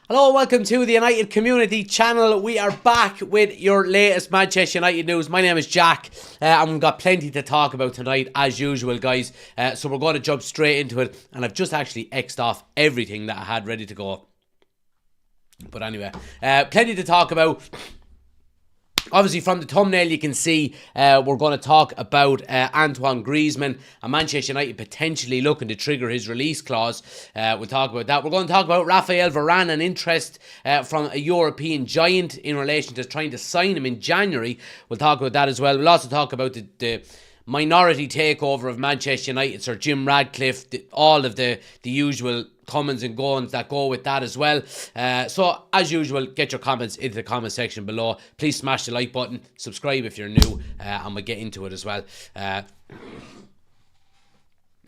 Hello, welcome to the United Community Channel. We are back with your latest Manchester United news. My name is Jack, and we've got plenty to talk about tonight, as usual, guys. So we're going to jump straight into it, and I've just actually X'd off everything that I had ready to go. But anyway, plenty to talk about. Obviously, from the thumbnail, you can see we're going to talk about Antoine Griezmann and Manchester United potentially looking to trigger his release clause. We'll talk about that. We're going to talk about Raphael Varan and interest from a European giant in relation to trying to sign him in January. We'll talk about that as well. We'll also talk about the minority takeover of Manchester United, Sir Jim Ratcliffe, all of the usual comings and goings that go with that as well. So, as usual, get your comments into the comment section below. Please smash the like button, subscribe if you're new, and we'll get into it as well.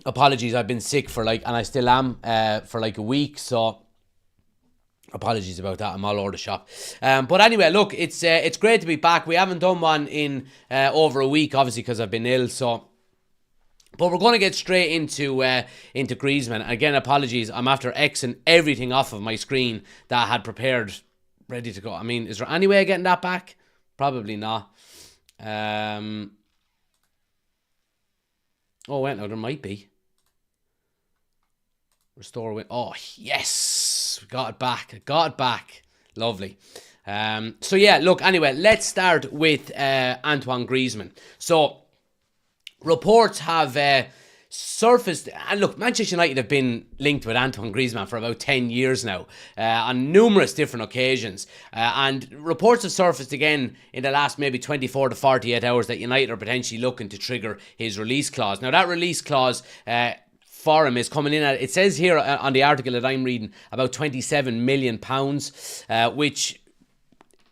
Apologies, I've been sick and I still am, for like a week, so apologies about that. I'm all over the shop. But anyway, look, it's great to be back. We haven't done one in over a week, obviously, because I've been ill, so... But we're going to get straight into Griezmann. Again, apologies. I'm after Xing everything off of my screen that I had prepared, ready to go. I mean, is there any way of getting that back? Probably not. Oh, wait, no, there might be. Restore win. Oh, yes. We got it back. I got it back. Lovely. So, yeah, look, anyway, let's start with Antoine Griezmann. So... reports have surfaced, and look, Manchester United have been linked with Antoine Griezmann for about 10 years now, on numerous different occasions, and reports have surfaced again in the last maybe 24 to 48 hours that United are potentially looking to trigger his release clause. Now, that release clause for him is coming in at, it says here on the article that I'm reading, about £27 million, which...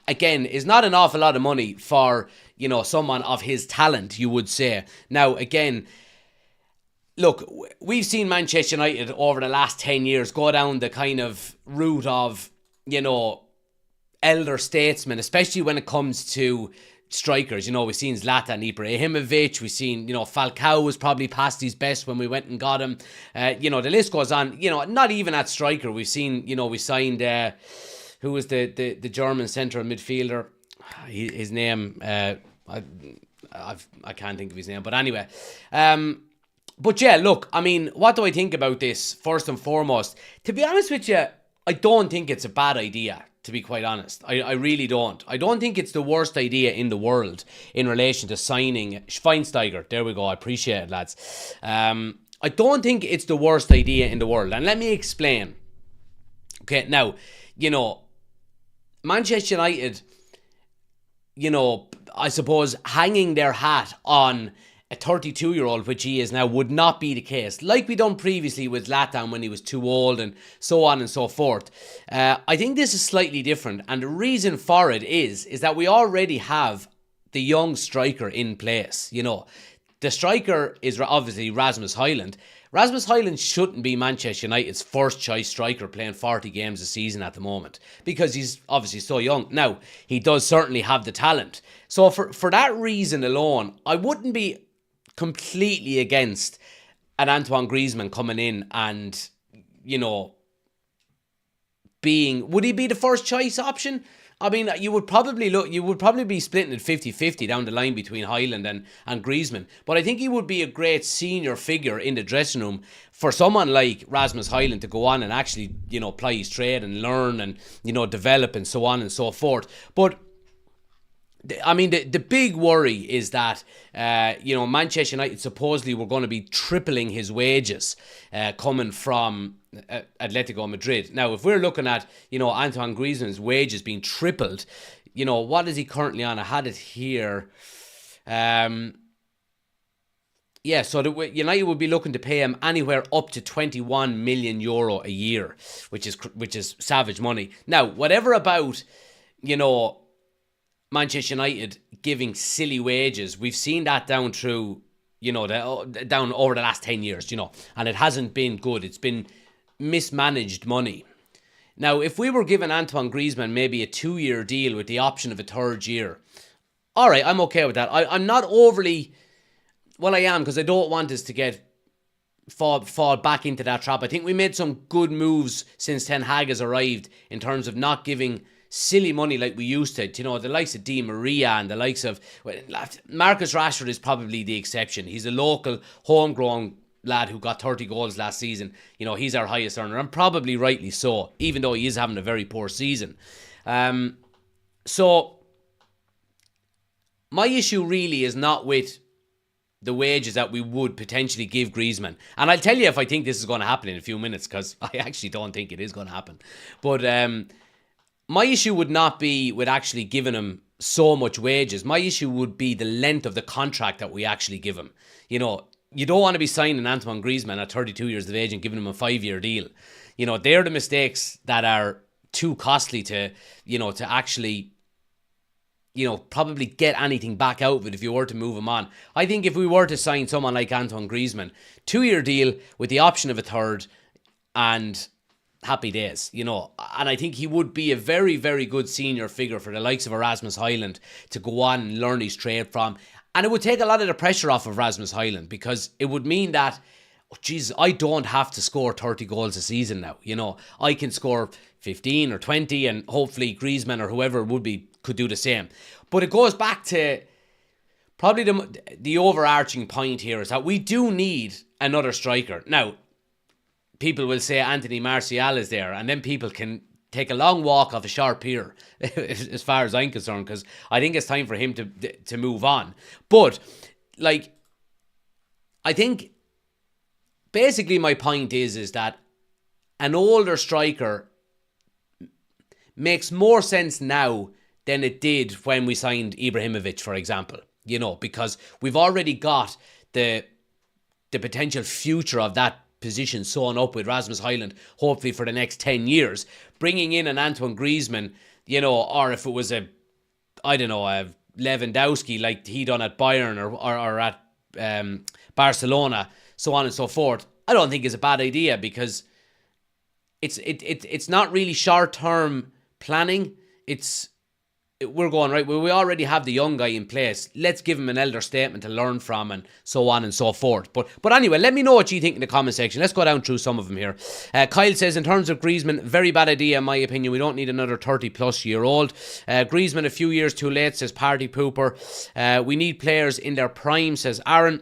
again, is not an awful lot of money for, you know, someone of his talent, you would say. Now, again, look, we've seen Manchester United over the last 10 years go down the kind of route of, you know, elder statesmen, especially when it comes to strikers. You know, we've seen Zlatan Ibrahimovic, we've seen, you know, Falcao was probably past his best when we went and got him. You know, the list goes on. You know, not even at striker. We've seen, you know, we signed... who was the German central midfielder? His name, I can't think of his name. But anyway, but yeah, look, I mean, what do I think about this? First and foremost, to be honest with you, I don't think it's a bad idea. To be quite honest, I really don't. I don't think it's the worst idea in the world in relation to signing Schweinsteiger. There we go. I appreciate it, lads. I don't think it's the worst idea in the world, and let me explain. Okay, now, you know, Manchester United, you know, I suppose hanging their hat on a 32-year-old, which he is now, would not be the case. Like we done previously with Zlatan when he was too old and so on and so forth. I think this is slightly different, and the reason for it is that we already have the young striker in place. You know, the striker is obviously Rasmus Højlund. Rasmus Højlund shouldn't be Manchester United's first choice striker playing 40 games a season at the moment because he's obviously so young. Now, he does certainly have the talent. So for that reason alone, I wouldn't be completely against an Antoine Griezmann coming in and, you know, would he be the first choice option? I mean, you would probably be splitting it 50-50 down the line between Højlund and Griezmann. But I think he would be a great senior figure in the dressing room for someone like Rasmus Højlund to go on and actually, you know, ply his trade and learn and, you know, develop and so on and so forth. But I mean, the big worry is that, you know, Manchester United supposedly were going to be tripling his wages coming from Atletico Madrid. Now, if we're looking at, you know, Antoine Griezmann's wages being tripled, you know, what is he currently on? I had it here. Yeah, so United would be looking to pay him anywhere up to €21 million a year, which is savage money. Now, whatever about, you know, Manchester United giving silly wages, we've seen that down through, you know, down over the last 10 years, you know, and it hasn't been good. It's been mismanaged money. Now, if we were giving Antoine Griezmann maybe a 2-year deal with the option of a 3rd year, all right, I'm okay with that. I'm not overly, well, I am, because I don't want us to get fall back into that trap. I think we made some good moves since Ten Hag has arrived in terms of not giving silly money like we used to. You know, the likes of Di Maria and the likes of... Well, Marcus Rashford is probably the exception. He's a local, homegrown lad who got 30 goals last season. You know, he's our highest earner, and probably rightly so, even though he is having a very poor season. So, my issue really is not with the wages that we would potentially give Griezmann. And I'll tell you if I think this is going to happen in a few minutes, because I actually don't think it is going to happen. But my issue would not be with actually giving him so much wages. My issue would be the length of the contract that we actually give him. You know, you don't want to be signing Antoine Griezmann at 32 years of age and giving him a 5-year deal. You know, they're the mistakes that are too costly to, you know, to actually, you know, probably get anything back out of it if you were to move him on. I think if we were to sign someone like Antoine Griezmann, 2-year deal with the option of a third, and happy days, you know. And I think he would be a very, very good senior figure for the likes of Erasmus Højlund to go on and learn his trade from. And it would take a lot of the pressure off of Rasmus Højlund, because it would mean that, oh, Jesus, I don't have to score 30 goals a season now. You know, I can score 15 or 20, and hopefully Griezmann or whoever it would be could do the same. But it goes back to probably the overarching point here is that we do need another striker. Now, people will say Anthony Martial is there, and then people can take a long walk off a short pier, as far as I'm concerned, because I think it's time for him to move on. But, like, I think basically my point is that an older striker makes more sense now than it did when we signed Ibrahimovic, for example. You know, because we've already got the potential future of that position sewn up with Rasmus Højlund, hopefully for the next 10 years. Bringing in an Antoine Griezmann, you know, or if it was a Lewandowski like he done at Bayern or at Barcelona, so on and so forth, I don't think is a bad idea, because it's not really short-term planning. We're going, right, well, we already have the young guy in place. Let's give him an elder statement to learn from, and so on and so forth. But anyway, let me know what you think in the comment section. Let's go down through some of them here. Kyle says, in terms of Griezmann, very bad idea in my opinion. We don't need another 30-plus-year-old. Griezmann, a few years too late, says Party Pooper. We need players in their prime, says Aaron.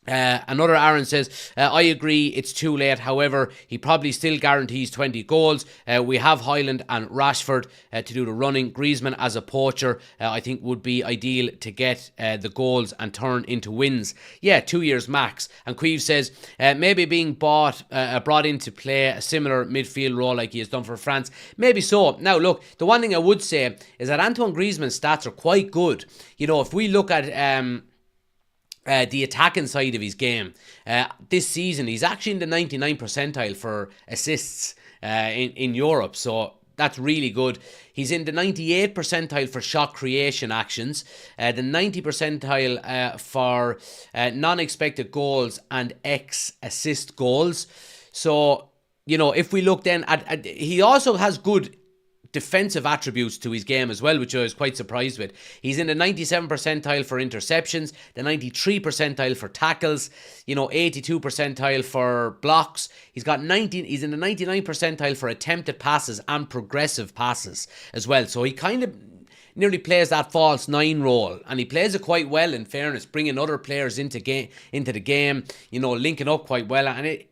Another Aaron says, I agree, it's too late. However, he probably still guarantees 20 goals. We have Højlund and Rashford to do the running. Griezmann as a poacher, I think would be ideal to get the goals and turn into wins. Yeah, 2 years max. And Queeve says, maybe being brought in to play a similar midfield role like he has done for France. Maybe so. Now look, the one thing I would say is that Antoine Griezmann's stats are quite good. You know, if we look at the attacking side of his game, this season he's actually in the 99th percentile for assists in Europe, so that's really good. He's in the 98th percentile for shot creation actions, the 90th percentile for non-expected goals and assist goals. So, you know, if we look then at he also has good defensive attributes to his game as well, which I was quite surprised with. He's in the 97th percentile for interceptions, the 93rd percentile for tackles, you know, 82nd percentile for blocks. He's in the 99th percentile for attempted passes and progressive passes as well. So he kind of nearly plays that false nine role, and he plays it quite well, in fairness, bringing other players into the game, you know, linking up quite well. And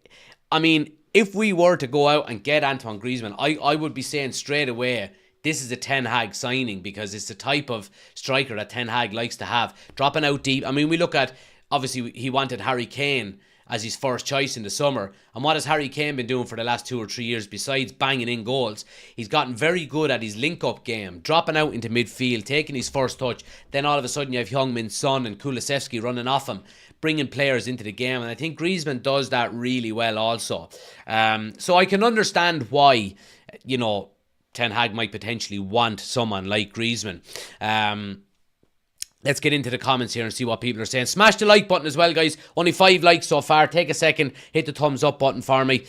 if we were to go out and get Antoine Griezmann, I would be saying straight away, this is a Ten Hag signing, because it's the type of striker that Ten Hag likes to have. Dropping out deep. I mean, we look at, obviously, he wanted Harry Kane as his first choice in the summer. And what has Harry Kane been doing for the last 2 or 3 years besides banging in goals? He's gotten very good at his link-up game, dropping out into midfield, taking his first touch. Then all of a sudden you have Heung-min Son and Kulusevski running off him, bringing players into the game. And I think Griezmann does that really well also. So I can understand why, you know, Ten Hag might potentially want someone like Griezmann. Let's get into the comments here and see what people are saying. Smash the like button as well, guys. Only 5 likes so far. Take a second, hit the thumbs up button for me.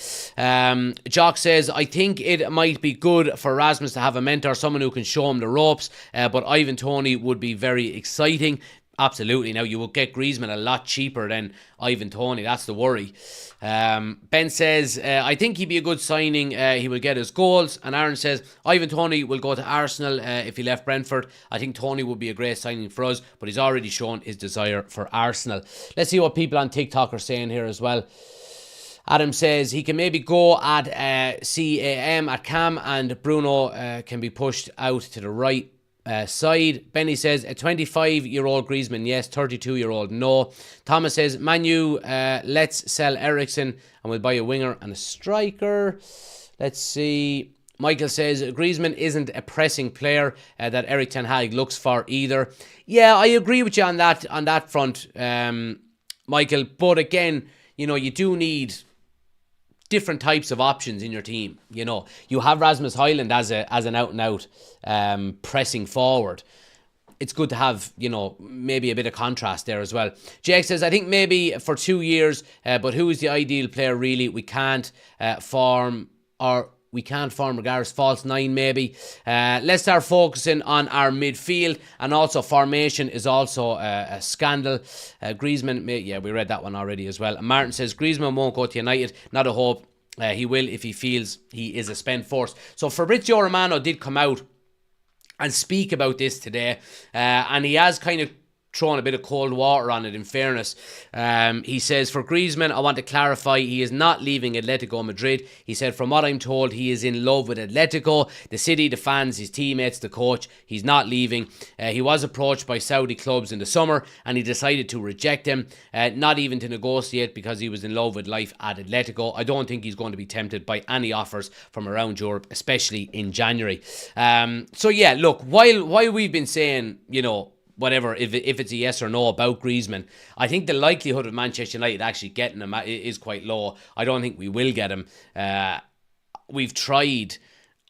Jock says, I think it might be good for Rasmus to have a mentor, someone who can show him the ropes, but Ivan Toney would be very exciting. Absolutely. Now, you will get Griezmann a lot cheaper than Ivan Toney. That's the worry. Ben says, I think he'd be a good signing. He will get his goals. And Aaron says, Ivan Toney will go to Arsenal if he left Brentford. I think Toney would be a great signing for us, but he's already shown his desire for Arsenal. Let's see what people on TikTok are saying here as well. Adam says he can maybe go at CAM at Cam, and Bruno can be pushed out to the right side. Benny says a 25-year-old Griezmann, yes. 32-year-old, no. Thomas says, Manu, let's sell Eriksen and we'll buy a winger and a striker. Let's see. Michael says Griezmann isn't a pressing player that Erik ten Hag looks for either. Yeah, I agree with you on that front, Michael. But again, you do need different types of options in your team. You have Rasmus Højlund as an out-and-out pressing forward. It's good to have, maybe a bit of contrast there as well. Jake says, I think maybe for 2 years, but who is the ideal player really? We can't farm regardless. False 9 maybe. Let's start focusing on our midfield, and also formation is also a scandal. Griezmann, we read that one already as well. And Martin says Griezmann won't go to United. Not a hope. He will if he feels he is a spent force. So Fabrizio Romano did come out and speak about this today, and he has kind of thrown a bit of cold water on it, in fairness. He says, for Griezmann, I want to clarify, he is not leaving Atletico Madrid. He said, from what I'm told, he is in love with Atletico, the city, the fans, his teammates, the coach. He's not leaving. He was approached by Saudi clubs in the summer, and he decided to reject them, not even to negotiate, because he was in love with life at Atletico. I don't think he's going to be tempted by any offers from around Europe, especially in January. So yeah, look, while we've been saying, whatever, if it's a yes or no about Griezmann, I think the likelihood of Manchester United actually getting him is quite low. I don't think we will get him. We've tried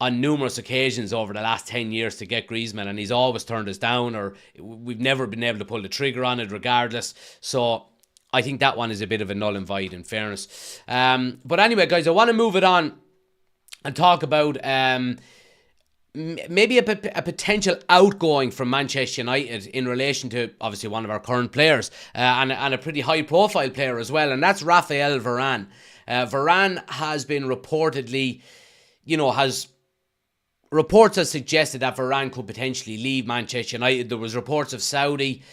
on numerous occasions over the last 10 years to get Griezmann, and he's always turned us down, or we've never been able to pull the trigger on it regardless. So I think that one is a bit of a null and void, in fairness. But anyway, guys, I want to move it on and talk about maybe a potential outgoing from Manchester United in relation to, obviously, one of our current players, and a pretty high-profile player as well, and that's Raphael Varan. Varan has been reportedly, reports have suggested that Varan could potentially leave Manchester United. There was reports of Saudi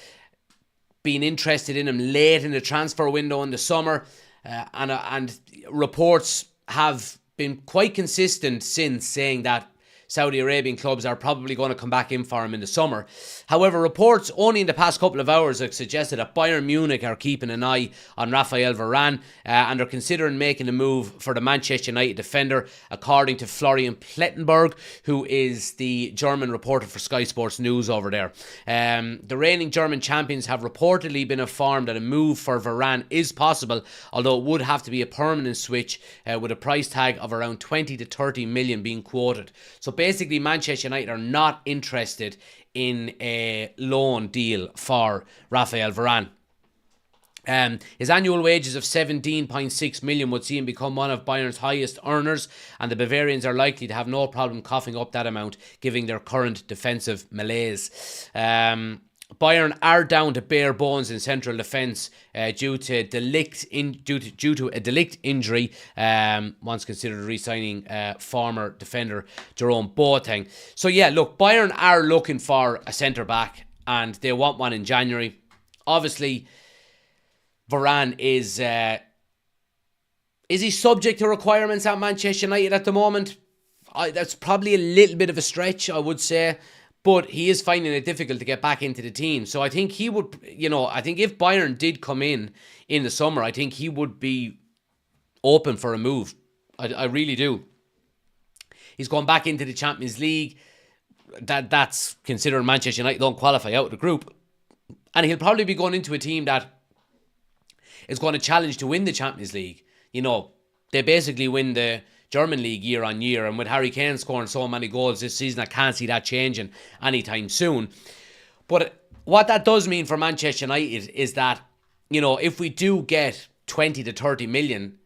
being interested in him late in the transfer window in the summer, and reports have been quite consistent since, saying that Saudi Arabian clubs are probably going to come back in for him in the summer. However, reports only in the past couple of hours have suggested that Bayern Munich are keeping an eye on Raphael Varan and are considering making a move for the Manchester United defender, according to Florian Plettenberg, who is the German reporter for Sky Sports News over there. The reigning German champions have reportedly been informed that a move for Varan is possible, although it would have to be a permanent switch with a price tag of around 20 to 30 million being quoted. So basically, Manchester United are not interested in a loan deal for Raphael Varan. His annual wages of 17.6 million would see him become one of Bayern's highest earners, and the Bavarians are likely to have no problem coughing up that amount, given their current defensive malaise. Bayern are down to bare bones in central defence due to a Delict injury. Once considered re-signing former defender Jerome Boateng. So yeah, look, Bayern are looking for a centre back, and they want one in January. Obviously, Varan is he subject to requirements at Manchester United at the moment? That's probably a little bit of a stretch, I would say. But he is finding it difficult to get back into the team. So I think he would, I think if Bayern did come in the summer, I think he would be open for a move. I really do. He's gone back into the Champions League. That's considering Manchester United don't qualify out of the group. And he'll probably be going into a team that is going to challenge to win the Champions League. They basically win the German league year on year, and with Harry Kane scoring so many goals this season, I can't see that changing anytime soon. But what that does mean for Manchester United is that, if we do get 20 to 30 million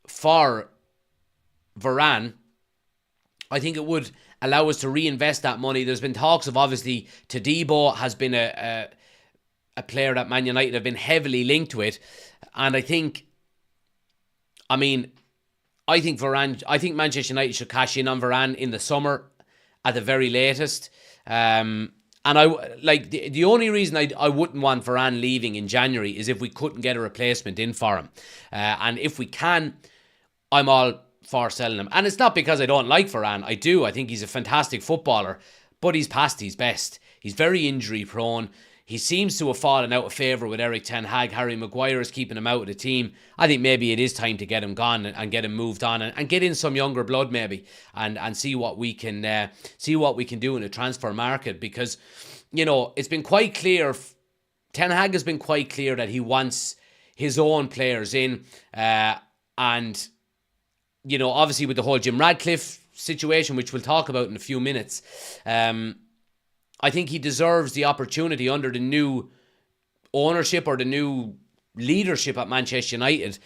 for Varan, I think it would allow us to reinvest that money. There's been talks of, obviously, Todibo has been a a player that Man United have been heavily linked with. And I think Varane, I think Manchester United should cash in on Varane in the summer at the very latest. And the only reason I wouldn't want Varane leaving in January is if we couldn't get a replacement in for him. And if we can, I'm all for selling him. And it's not because I don't like Varane. I do. I think he's a fantastic footballer, but he's past his best. He's very injury prone. He seems to have fallen out of favour with Erik ten Hag. Harry Maguire is keeping him out of the team. I think maybe it is time to get him gone and get him moved on and get in some younger blood maybe and see what we can do in the transfer market, because it's been quite clear. Ten Hag has been quite clear that he wants his own players in, and obviously with the whole Jim Radcliffe situation, which we'll talk about in a few minutes. I think he deserves the opportunity under the new ownership or the new leadership at Manchester United,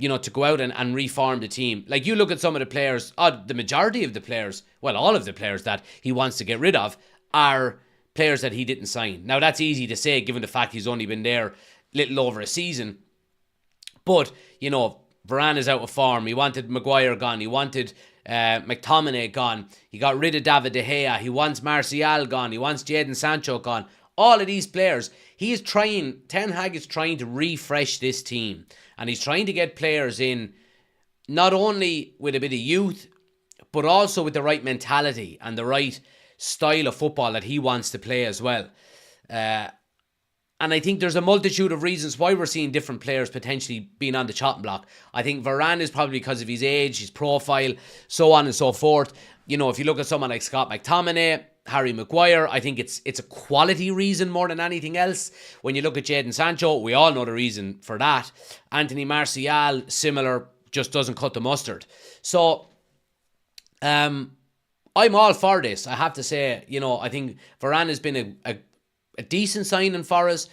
to go out and reform the team. Like, you look at some of the players, the majority of the players, well, all of the players that he wants to get rid of are players that he didn't sign. Now, that's easy to say given the fact he's only been there little over a season. But, Varane is out of form. He wanted Maguire gone. He wanted McTominay gone. He got rid of David De Gea. He wants Martial gone. He wants Jadon Sancho gone. All of these players, Ten Hag is trying to refresh this team. And he's trying to get players in not only with a bit of youth, but also with the right mentality and the right style of football that he wants to play as well. And I think there's a multitude of reasons why we're seeing different players potentially being on the chopping block. I think Varane is probably because of his age, his profile, so on and so forth. If you look at someone like Scott McTominay, Harry Maguire, I think it's a quality reason more than anything else. When you look at Jadon Sancho, we all know the reason for that. Anthony Martial, similar, just doesn't cut the mustard. So, I'm all for this. I have to say, I think Varane has been a decent signing for us,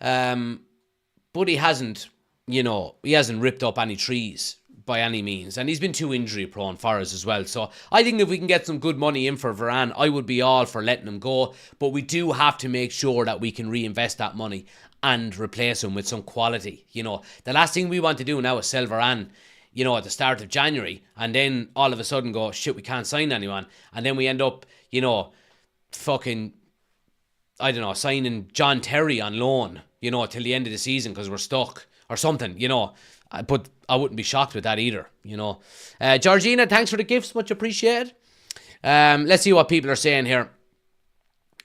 but he hasn't ripped up any trees by any means, and he's been too injury prone for us as well. So I think if we can get some good money in for Varane, I would be all for letting him go, but we do have to make sure that we can reinvest that money and replace him with some quality. The last thing we want to do now is sell Varane at the start of January, and then all of a sudden go, shit, we can't sign anyone, and then we end up signing John Terry on loan, till the end of the season because we're stuck or something, But I wouldn't be shocked with that either, Georgina, thanks for the gifts, much appreciated. Let's see what people are saying here.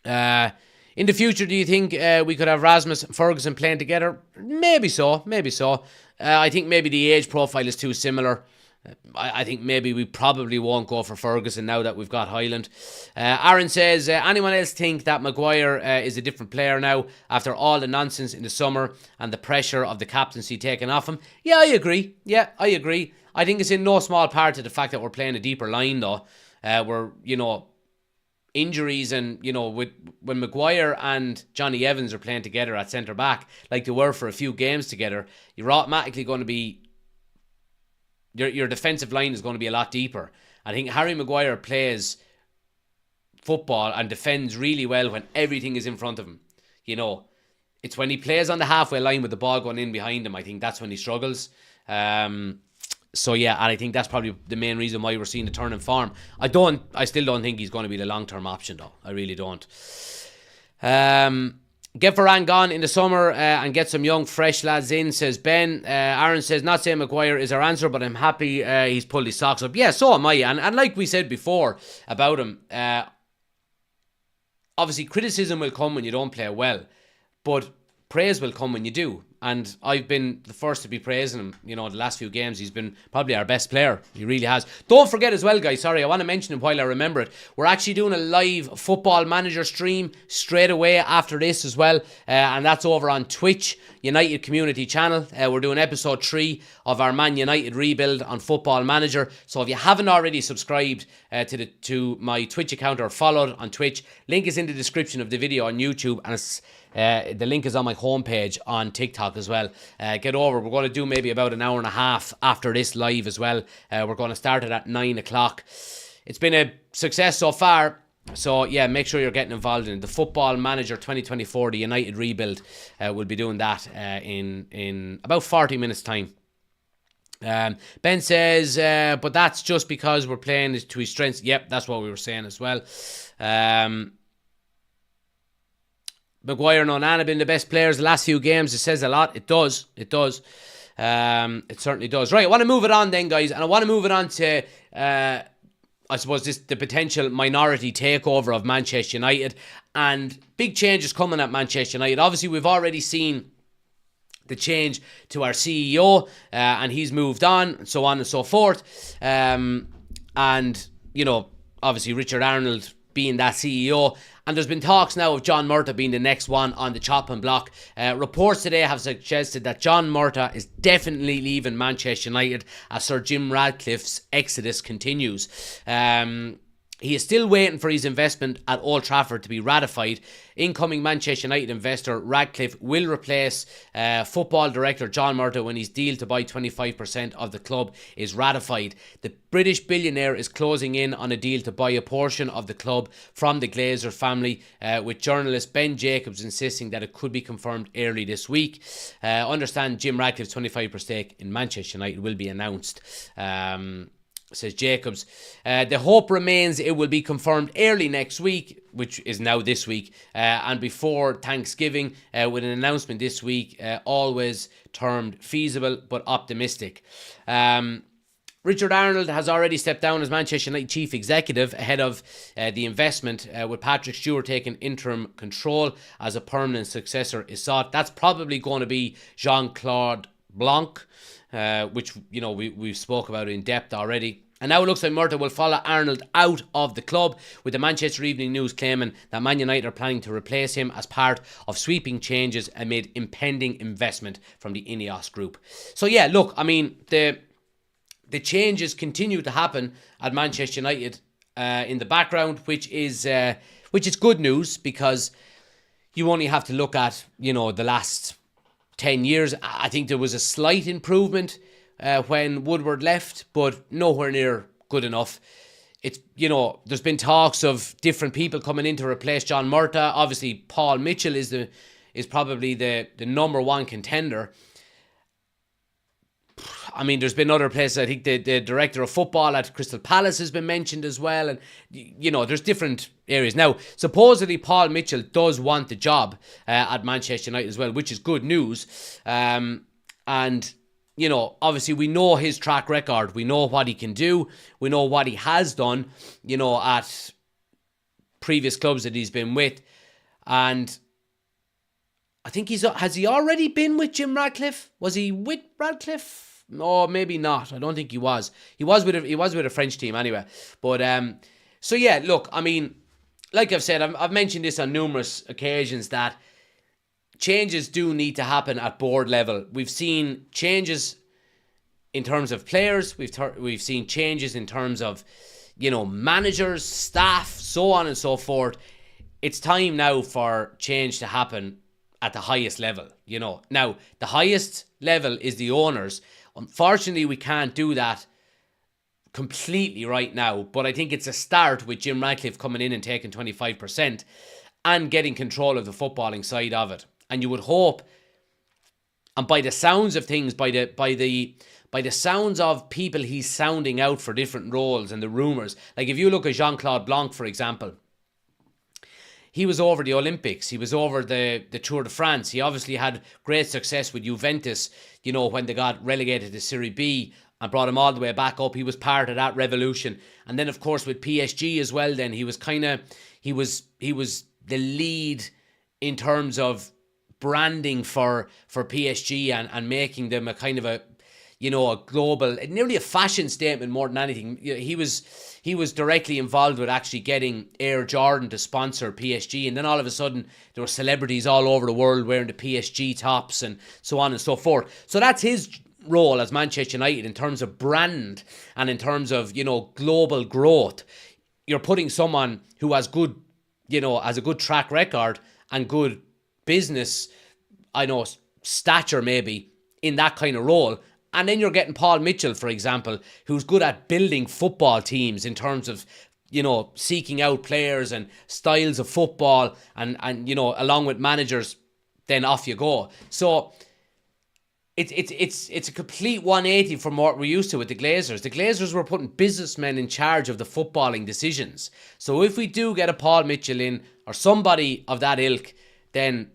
In the future, do you think we could have Rasmus and Ferguson playing together? Maybe so. I think maybe the age profile is too similar. I think maybe we probably won't go for Ferguson now that we've got Highland. Aaron says, anyone else think that Maguire is a different player now after all the nonsense in the summer and the pressure of the captaincy taken off him? Yeah, I agree. I think it's in no small part to the fact that we're playing a deeper line though. We're, injuries and, when Maguire and Johnny Evans are playing together at centre-back, like they were for a few games together, you're automatically going to be your defensive line is going to be a lot deeper. I think Harry Maguire plays football and defends really well when everything is in front of him. It's when he plays on the halfway line with the ball going in behind him, I think that's when he struggles. So yeah, and I think that's probably the main reason why we're seeing the turn in form. I still don't think he's going to be the long-term option though. I really don't. Get Varane gone in the summer and get some young, fresh lads in, says Ben. Aaron says, not saying Maguire is our answer, but I'm happy he's pulled his socks up. Yeah, so am I. And like we said before about him, obviously criticism will come when you don't play well, but praise will come when you do. And I've been the first to be praising him. The last few games, he's been probably our best player. He really has. Don't forget as well, guys, sorry, I want to mention it while I remember it. We're actually doing a live Football Manager stream straight away after this as well. And that's over on Twitch, United Community Channel. We're doing episode 3 of our Man United rebuild on Football Manager. So if you haven't already subscribed to my Twitch account or followed on Twitch, link is in the description of the video on YouTube, and it's the link is on my homepage on TikTok as well. Get over. We're going to do maybe about an hour and a half after this live as well. We're going to start it at 9 o'clock. It's been a success so far. So, yeah, make sure you're getting involved in it. The Football Manager 2024, the United rebuild, will be doing that in about 40 minutes' time. Ben says, but that's just because we're playing to his strengths. Yep, that's what we were saying as well. Maguire and Onana have been the best players the last few games. It says a lot. It does. It certainly does. Right, I want to move it on then, guys. And I want to move it on to, I suppose, the potential minority takeover of Manchester United. And big changes coming at Manchester United. Obviously, we've already seen the change to our CEO, and he's moved on, and so on and so forth. And, obviously Richard Arnold being that CEO. And there's been talks now of John Murtough being the next one on the chopping block. Reports today have suggested that John Murtough is definitely leaving Manchester United as Sir Jim Ratcliffe's exodus continues. He is still waiting for his investment at Old Trafford to be ratified. Incoming Manchester United investor Ratcliffe will replace football director John Murtough when his deal to buy 25% of the club is ratified. The British billionaire is closing in on a deal to buy a portion of the club from the Glazer family, with journalist Ben Jacobs insisting that it could be confirmed early this week. Understand Jim Ratcliffe's 25% stake in Manchester United will be announced. Says Jacobs. The hope remains it will be confirmed early next week, which is now this week, and before Thanksgiving, with an announcement this week, always termed feasible but optimistic. Richard Arnold has already stepped down as Manchester United chief executive ahead of the investment, with Patrick Stewart taking interim control as a permanent successor is sought. That's probably going to be Jean-Claude Blanc, which we've spoke about in depth already. And now it looks like Murtough will follow Arnold out of the club, with the Manchester Evening News claiming that Man United are planning to replace him as part of sweeping changes amid impending investment from the Ineos group. So yeah, look, I mean, the changes continue to happen at Manchester United in the background, which is good news, because you only have to look at the last 10 years. I think there was a slight improvement when Woodward left, but nowhere near good enough. It's, there's been talks of different people coming in to replace John Murtough. Obviously, Paul Mitchell is probably the number one contender. I mean, there's been other places. I think the director of football at Crystal Palace has been mentioned as well. And, there's different areas. Now, supposedly Paul Mitchell does want the job at Manchester United as well, which is good news. And, obviously we know his track record. We know what he can do. We know what he has done, at previous clubs that he's been with. And I think has he already been with Jim Ratcliffe? Was he with Ratcliffe? No, maybe not. I don't think he was. He was with a French team anyway. But so yeah, look, I mean, like I've said, I've mentioned this on numerous occasions that changes do need to happen at board level. We've seen changes in terms of players. We've seen changes in terms of managers, staff, so on and so forth. It's time now for change to happen at the highest level. Now the highest level is the owners. Unfortunately, we can't do that completely right now, but I think it's a start with Jim Ratcliffe coming in and taking 25% and getting control of the footballing side of it. And you would hope, and by the sounds of things, by the sounds of people he's sounding out for different roles and the rumours, like if you look at Jean-Claude Blanc, for example, he was over the Olympics. He was over the Tour de France. He obviously had great success with Juventus, when they got relegated to Serie B and brought him all the way back up. He was part of that revolution. And then, of course, with PSG as well, then he was the lead in terms of branding for PSG and making them a kind of a global, nearly a fashion statement more than anything. He was directly involved with actually getting Air Jordan to sponsor PSG, and then all of a sudden there were celebrities all over the world wearing the PSG tops and so on and so forth. So that's his role as Manchester United in terms of brand and in terms of global growth. You're putting someone who has has a good track record and good business, stature maybe, in that kind of role. And then you're getting Paul Mitchell, for example, who's good at building football teams in terms of seeking out players and styles of football and along with managers, then off you go. So it's a complete 180 from what we're used to with the Glazers. The Glazers were putting businessmen in charge of the footballing decisions. So if we do get a Paul Mitchell in or somebody of that ilk, then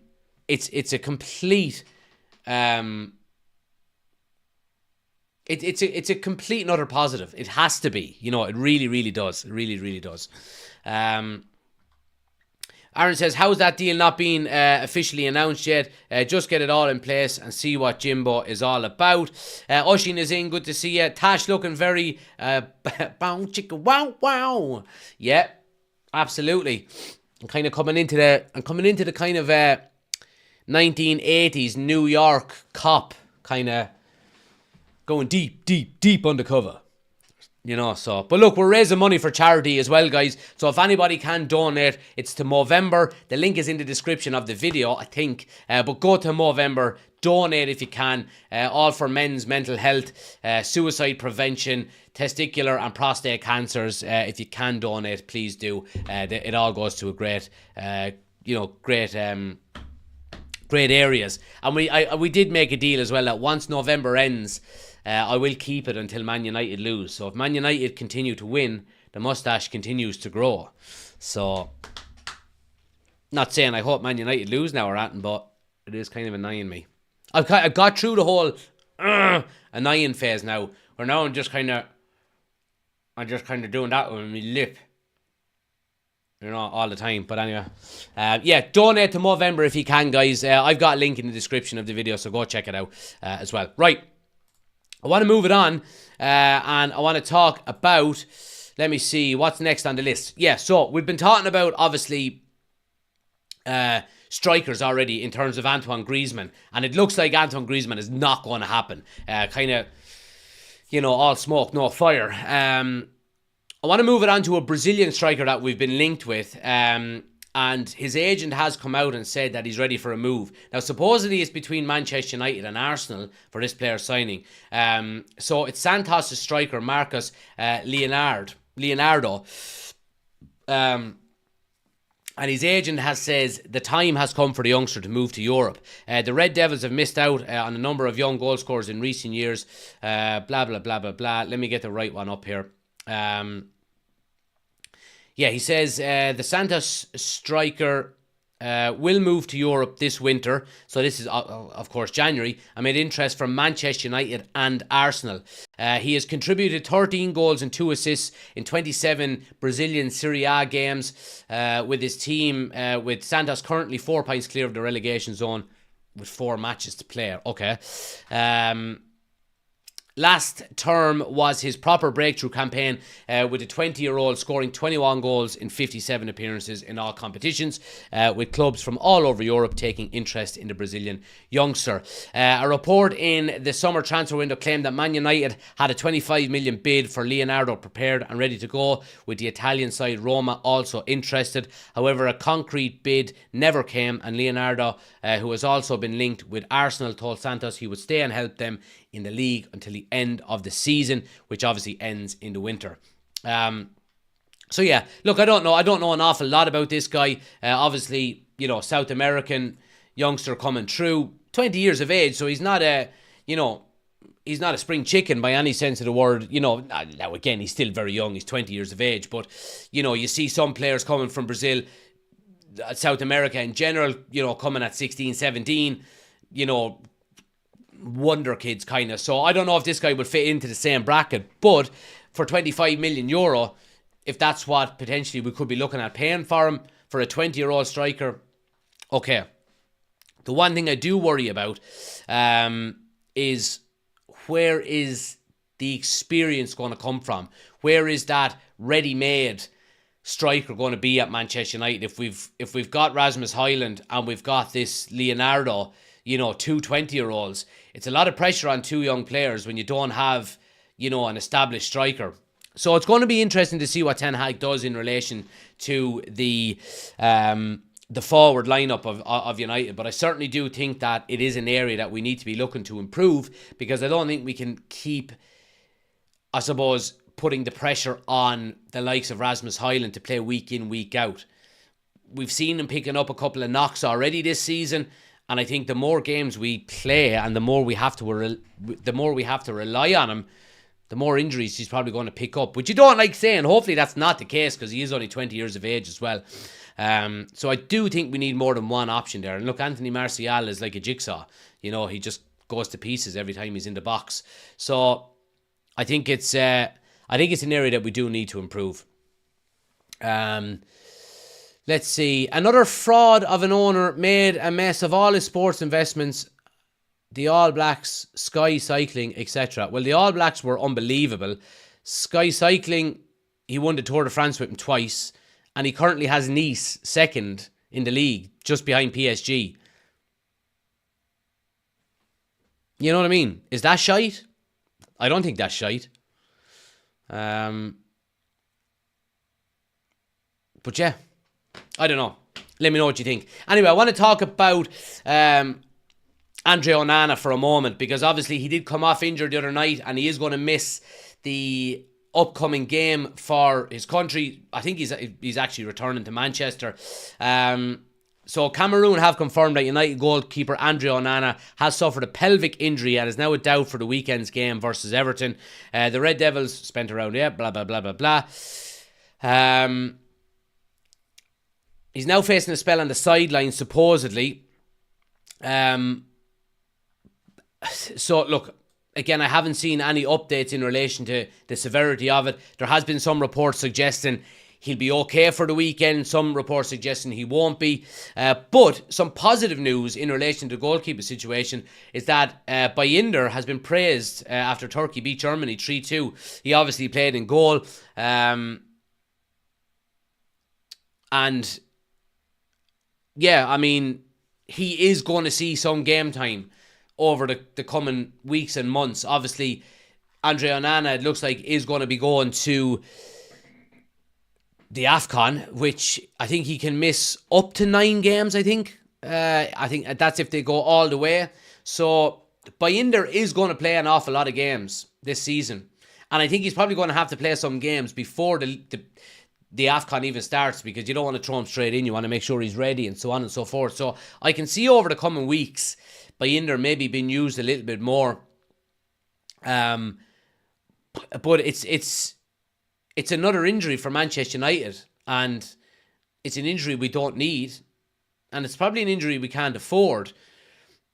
it's a complete it's a complete and utter positive. It has to be. It really, really does. It really, really does. Aaron says, how's that deal not being officially announced yet? Just get it all in place and see what Jimbo is all about. Oshin is in. Good to see you. Tash looking very bow chicka wow wow. Yeah, absolutely. I'm kind of coming into the kind of 1980s New York cop kind of going deep undercover. But look, we're raising money for charity as well, guys. So if anybody can donate, it's to Movember. The link is in the description of the video, I think. But go to Movember, donate if you can. All for men's mental health, suicide prevention, testicular and prostate cancers. If you can donate, please do. It all goes to a great areas. And we did make a deal as well that once November ends, I will keep it until Man United lose. So if Man United continue to win, the moustache continues to grow. So, not saying I hope Man United lose now or anything, but it is kind of annoying me. I've got through the whole annoying phase now, where now I'm just kind of doing that with my lip. All the time. But anyway, donate to Movember if you can, guys. I've got a link in the description of the video, so go check it out as well. Right. I want to move it on, and I want to talk about, let me see, what's next on the list. Yeah, so we've been talking about, obviously, strikers already in terms of Antoine Griezmann, and it looks like Antoine Griezmann is not going to happen. Kind of, all smoke, no fire. I want to move it on to a Brazilian striker that we've been linked with, and his agent has come out and said that he's ready for a move. Now, supposedly it's between Manchester United and Arsenal for this player signing. So it's Santos' striker, Marcus Leonardo. And his agent says the time has come for the youngster to move to Europe. The Red Devils have missed out on a number of young goal scorers in recent years. Blah, blah, blah, blah, blah. Let me get the right one up here. He says the Santos striker will move to Europe this winter. So this is, of course, January. Amid interest from Manchester United and Arsenal. He has contributed 13 goals and 2 assists in 27 Brazilian Serie A games with his team, with Santos currently 4 points clear of the relegation zone with 4 matches to play. Okay. Last term was his proper breakthrough campaign with a 20-year-old scoring 21 goals in 57 appearances in all competitions, with clubs from all over Europe taking interest in the Brazilian youngster. A report in the summer transfer window claimed that Man United had a 25 million bid for Leonardo prepared and ready to go, with the Italian side Roma also interested. However, a concrete bid never came, and Leonardo, who has also been linked with Arsenal, told Santos he would stay and help them in the league until the end of the season, which obviously ends in the winter. So yeah, look, I don't know an awful lot about this guy. Obviously, South American youngster coming through, 20 years of age, so he's not a spring chicken by any sense of the word. Now again, he's still very young, he's 20 years of age, but you see some players coming from Brazil, South America in general, coming at 16, 17, wonder kids kind of. So I don't know if this guy would fit into the same bracket, but for 25 million euro, if that's what potentially we could be looking at paying for him, for a 20-year-old striker, okay. The one thing I do worry about is, where is the experience going to come from? Where is that ready-made striker going to be at Manchester United? If we've got Rasmus Højlund and we've got this Leonardo, two 20-year-olds, it's a lot of pressure on 2 young players when you don't have, an established striker. So it's going to be interesting to see what Ten Hag does in relation to the forward lineup of United. But I certainly do think that it is an area that we need to be looking to improve, because I don't think we can keep, I suppose, putting the pressure on the likes of Rasmus Højlund to play week in, week out. We've seen him picking up a couple of knocks already this season, and I think the more games we play and the more we have to rely on him, the more injuries he's probably going to pick up, which you don't like saying. Hopefully that's not the case, because he is only 20 years of age as well. So I do think we need more than one option there. And look, Anthony Martial is like a jigsaw. He just goes to pieces every time he's in the box. So I think it's an area that we do need to improve. Let's see. Another fraud of an owner made a mess of all his sports investments. The All Blacks, Sky Cycling, etc. Well, the All Blacks were unbelievable. Sky Cycling, he won the Tour de France with him twice, and he currently has Nice second in the league, just behind PSG. You know what I mean? Is that shite? I don't think that's shite. But yeah, I don't know. Let me know what you think. Anyway, I want to talk about Andre Onana for a moment, because obviously he did come off injured the other night, and he is going to miss the upcoming game for his country. I think he's actually returning to Manchester. So Cameroon have confirmed that United goalkeeper Andre Onana has suffered a pelvic injury and is now a doubt for the weekend's game versus Everton. The Red Devils spent around blah blah blah blah blah. He's now facing a spell on the sideline, supposedly. So, look, again, I haven't seen any updates in relation to the severity of it. There has been some reports suggesting he'll be okay for the weekend. Some reports suggesting he won't be. But some positive news in relation to the goalkeeper situation is that Bayern has been praised after Turkey beat Germany 3-2. He obviously played in goal. And yeah, I mean, he is going to see some game time over the coming weeks and months. Obviously, Andre Onana, it looks like, is going to be going to the AFCON, which I think he can miss up to 9 games, I think. I think that's if they go all the way. So, Bayern is going to play an awful lot of games this season. And I think he's probably going to have to play some games before the AFCON even starts, because you don't want to throw him straight in. You want to make sure he's ready and so on and so forth. So, I can see over the coming weeks Bayern maybe being used a little bit more. But it's another injury for Manchester United, and it's an injury we don't need, and it's probably an injury we can't afford.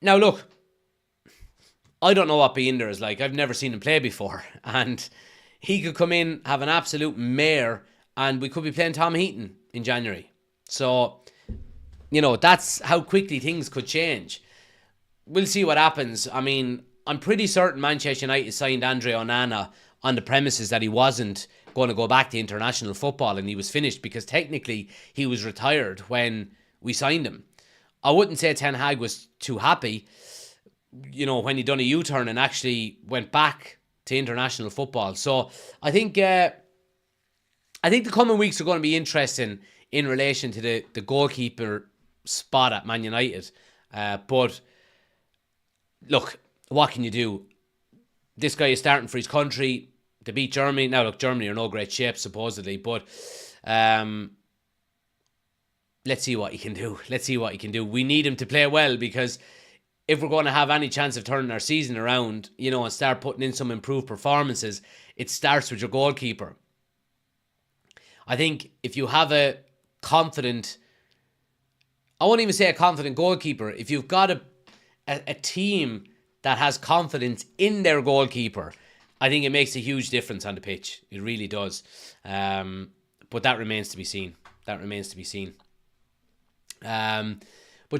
Now look, I don't know what Bayern is like. I've never seen him play before, and he could come in, have an absolute mare, and we could be playing Tom Heaton in January. So, that's how quickly things could change. We'll see what happens. I mean, I'm pretty certain Manchester United signed Andre Onana on the premises that he wasn't going to go back to international football and he was finished, because technically he was retired when we signed him. I wouldn't say Ten Hag was too happy, when he done a U-turn and actually went back to international football. So I think the coming weeks are going to be interesting in relation to the goalkeeper spot at Man United. But look, what can you do? This guy is starting for his country to beat Germany. Now, look, Germany are no great shape, supposedly, but let's see what he can do. We need him to play well, because if we're going to have any chance of turning our season around, and start putting in some improved performances, it starts with your goalkeeper. I think if you have I won't even say a confident goalkeeper, if you've got a team that has confidence in their goalkeeper, I think it makes a huge difference on the pitch. It really does. But that remains to be seen. But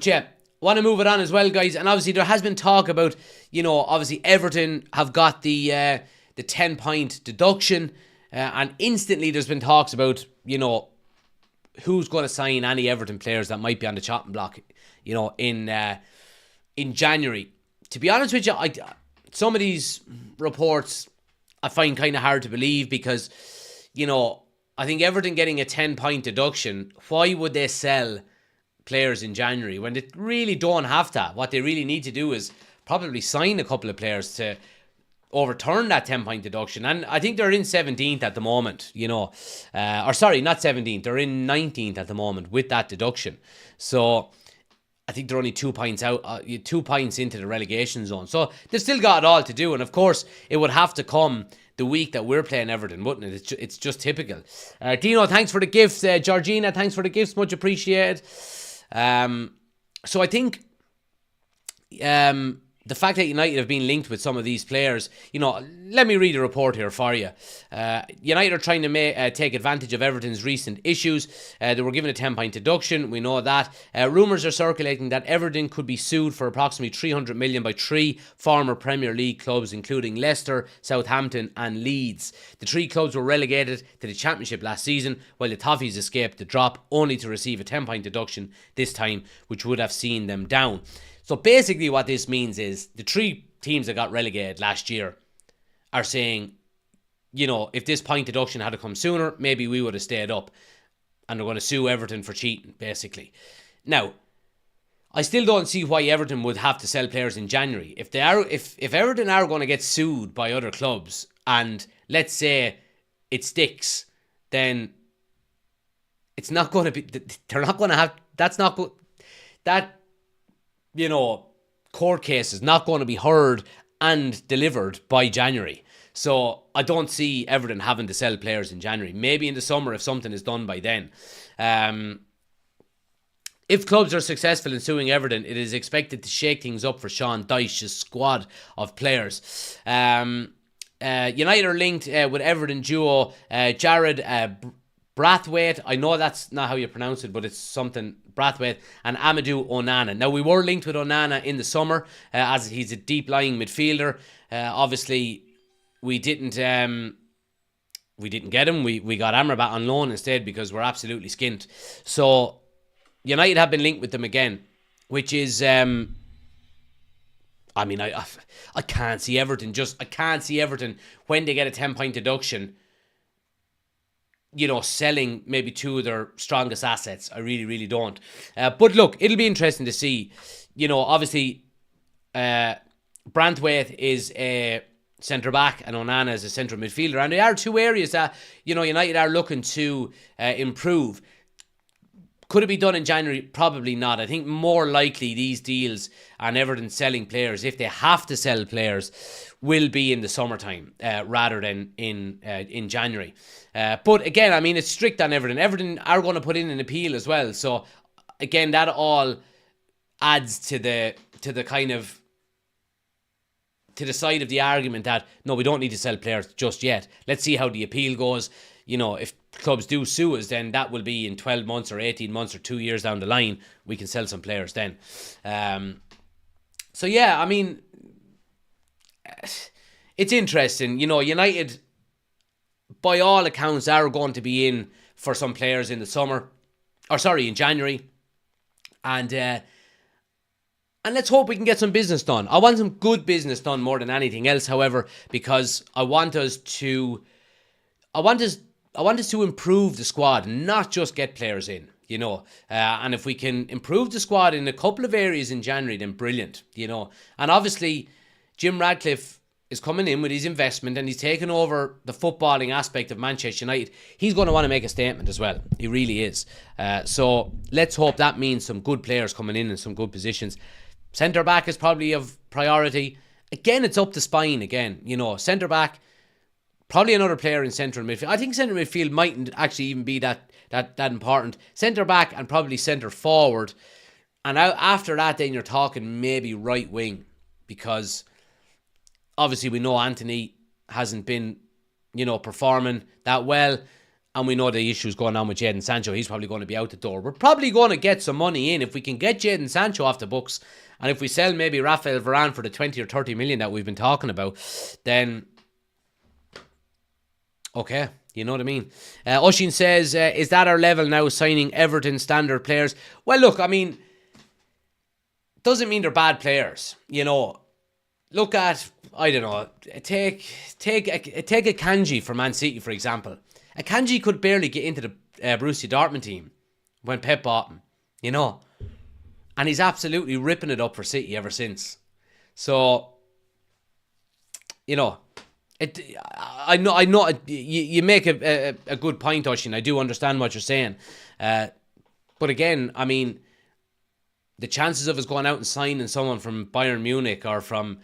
yeah, want to move it on as well, guys. And obviously there has been talk about, obviously Everton have got the 10-point deduction. And instantly there's been talks about, who's going to sign any Everton players that might be on the chopping block, in January. To be honest with you, some of these reports I find kind of hard to believe, because, I think Everton getting a 10-point deduction, why would they sell players in January when they really don't have to? What they really need to do is probably sign a couple of players to overturn that 10-point deduction. And I think they're in 17th at the moment, or sorry, not 17th, they're in 19th at the moment with that deduction. So I think they're only 2 points out, 2 points into the relegation zone. So they've still got it all to do. And of course, it would have to come the week that we're playing Everton, wouldn't it? It's just typical. Dino, thanks for the gifts. Georgina, thanks for the gifts. Much appreciated. So I think the fact that United have been linked with some of these players, let me read a report here for you. United are trying to take advantage of Everton's recent issues. They were given a 10-point deduction. We know that. Rumours are circulating that Everton could be sued for approximately 300 million by 3 former Premier League clubs, including Leicester, Southampton and Leeds. The 3 clubs were relegated to the Championship last season, while the Toffees escaped the drop, only to receive a 10-point deduction this time, which would have seen them down. So basically what this means is the 3 teams that got relegated last year are saying, if this point deduction had to come sooner, maybe we would have stayed up. And they're going to sue Everton for cheating, basically. Now, I still don't see why Everton would have to sell players in January. If Everton are going to get sued by other clubs, and let's say it sticks, then it's not going to be, they're not going to have, that's not good, that, court case is not going to be heard and delivered by January. So I don't see Everton having to sell players in January. Maybe in the summer if something is done by then. If clubs are successful in suing Everton, it is expected to shake things up for Sean Dyche's squad of players. United are linked with Everton duo Jared Brathwaite. I know that's not how you pronounce it, but it's something Brathwaite, and Amadou Onana. Now, we were linked with Onana in the summer as he's a deep-lying midfielder. Obviously, we didn't get him. We got Amrabat on loan instead because we're absolutely skint. So United have been linked with them again, which is I can't see Everton when they get a 10-point deduction, selling maybe 2 of their strongest assets. I really, really don't. But look, it'll be interesting to see. Obviously, Brathwaite is a centre-back and Onana is a central midfielder. And they are 2 areas that, United are looking to improve. Could it be done in January? Probably not. I think more likely these deals and Everton selling players, if they have to sell players, will be in the summertime rather than in January. But again, it's strict on Everton. Everton are going to put in an appeal as well. So again, that all adds to the kind of to the side of the argument that no, we don't need to sell players just yet. Let's see how the appeal goes. If clubs do sue us, then that will be in 12 months or 18 months or 2 years down the line. We can sell some players then. So yeah, it's interesting. United, by all accounts, are going to be in for some players in in January. And let's hope we can get some business done. I want some good business done more than anything else, however, because I want us to improve the squad, not just get players in, and if we can improve the squad in a couple of areas in January, then brilliant, and obviously Jim Ratcliffe is coming in with his investment and he's taken over the footballing aspect of Manchester United. He's going to want to make a statement as well. He really is. So let's hope that means some good players coming in some good positions. Centre back is probably of priority. Again, it's up the spine again. Centre back, probably another player in central midfield. I think central midfield mightn't actually even be that important. Centre back and probably centre forward. And after that, then you're talking maybe right wing, because obviously we know Anthony hasn't been, performing that well. And we know the issues going on with Jadon Sancho. He's probably going to be out the door. We're probably going to get some money in. If we can get Jadon Sancho off the books, and if we sell maybe Raphael Varan for the 20 or 30 million that we've been talking about, then okay, you know what I mean. Oshin says, is that our level now, signing Everton standard players? Well, look, doesn't mean they're bad players. Look at, I don't know, take a Kanji for Man City, for example. A Kanji could barely get into the Borussia Dortmund team when Pep bought him, and he's absolutely ripping it up for City ever since. So you know, I know you make a good point, Oisín. I do understand what you're saying. But again, I mean, the chances of us going out and signing someone from Bayern Munich or from,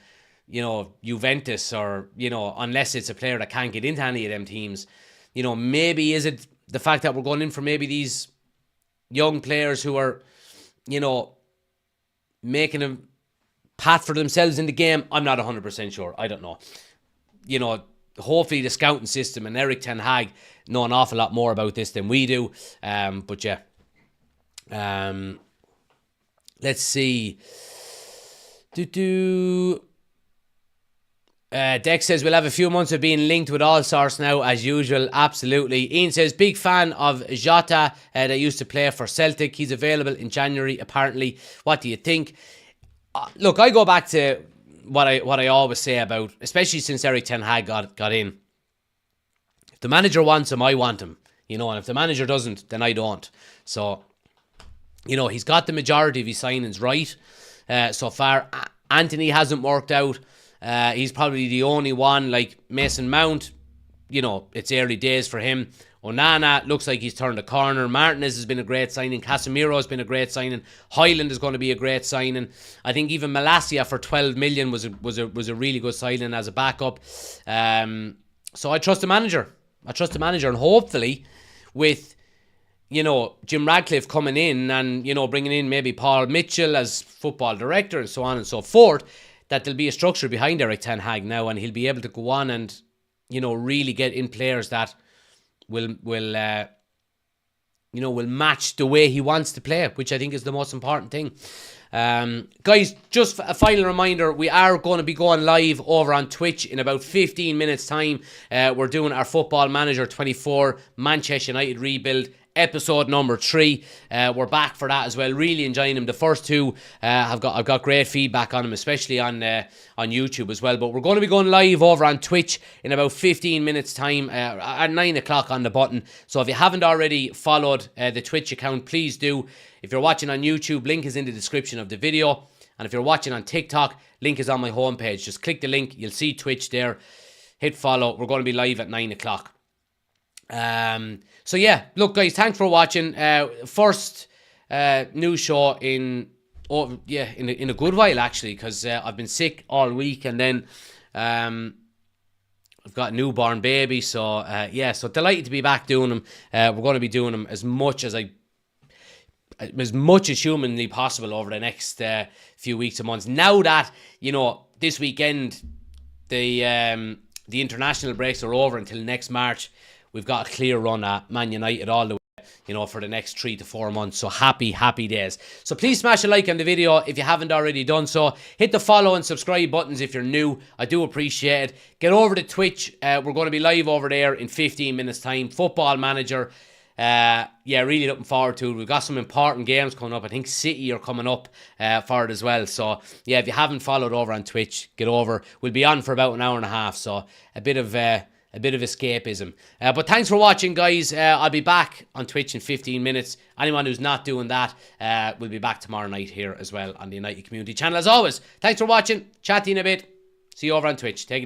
Juventus or, unless it's a player that can't get into any of them teams, maybe is it the fact that we're going in for maybe these young players who are, making a path for themselves in the game? I'm not 100% sure. I don't know. Hopefully the scouting system and Erik ten Hag know an awful lot more about this than we do. But yeah. Let's see. Dex says we'll have a few months of being linked with all sorts now, as usual. Absolutely. Ian says big fan of Jota that used to play for Celtic. He's available in January apparently. What do you think? Look, I go back to what I always say about, especially since Erik ten Hag got in. If the manager wants him, I want him. And if the manager doesn't, then I don't. So, he's got the majority of his signings right so far. Anthony hasn't worked out. He's probably the only one. Like Mason Mount, it's early days for him. Onana looks like he's turned a corner. Martinez has been a great signing. Casemiro has been a great signing. Hyland is going to be a great signing. I think even Malacia for 12 million was a really good signing as a backup. So I trust the manager. And hopefully with Jim Radcliffe coming in and bringing in maybe Paul Mitchell as football director and so on and so forth, that there'll be a structure behind Erik ten Hag now, and he'll be able to go on and really get in players that will match the way he wants to play, which I think is the most important thing. Guys, just a final reminder, we are going to be going live over on Twitch in about 15 minutes time. We're doing our Football Manager 24 Manchester United rebuild episode number 3. We're back for that as well. Really enjoying them. The first two I've got great feedback on them, especially on YouTube as well. But we're going to be going live over on Twitch in about 15 minutes time at 9 o'clock on the button. So if you haven't already followed the Twitch account, please do. If you're watching on YouTube, link is in the description of the video. And if you're watching on TikTok, link is on my homepage. Just click the link. You'll see Twitch there. Hit follow. We're going to be live at 9 o'clock. So yeah, look guys, thanks for watching. First news show in a good while actually, because I've been sick all week, and then I've got a newborn baby, so so delighted to be back doing them. We're going to be doing them as much as humanly possible over the next few weeks and months. Now that this weekend the international breaks are over until next March, we've got a clear run at Man United all the way, for the next 3 to 4 months. So happy days. So please smash a like on the video if you haven't already done so. Hit the follow and subscribe buttons if you're new. I do appreciate it. Get over to Twitch. We're going to be live over there in 15 minutes time. Football Manager. Really looking forward to it. We've got some important games coming up. I think City are coming up for it as well. So yeah, if you haven't followed over on Twitch, get over. We'll be on for about an hour and a half. So a bit of escapism. But thanks for watching, guys. I'll be back on Twitch in 15 minutes. Anyone who's not doing that, will be back tomorrow night here as well on the United Community Channel. As always, thanks for watching. Chat to you in a bit. See you over on Twitch. Take it easy.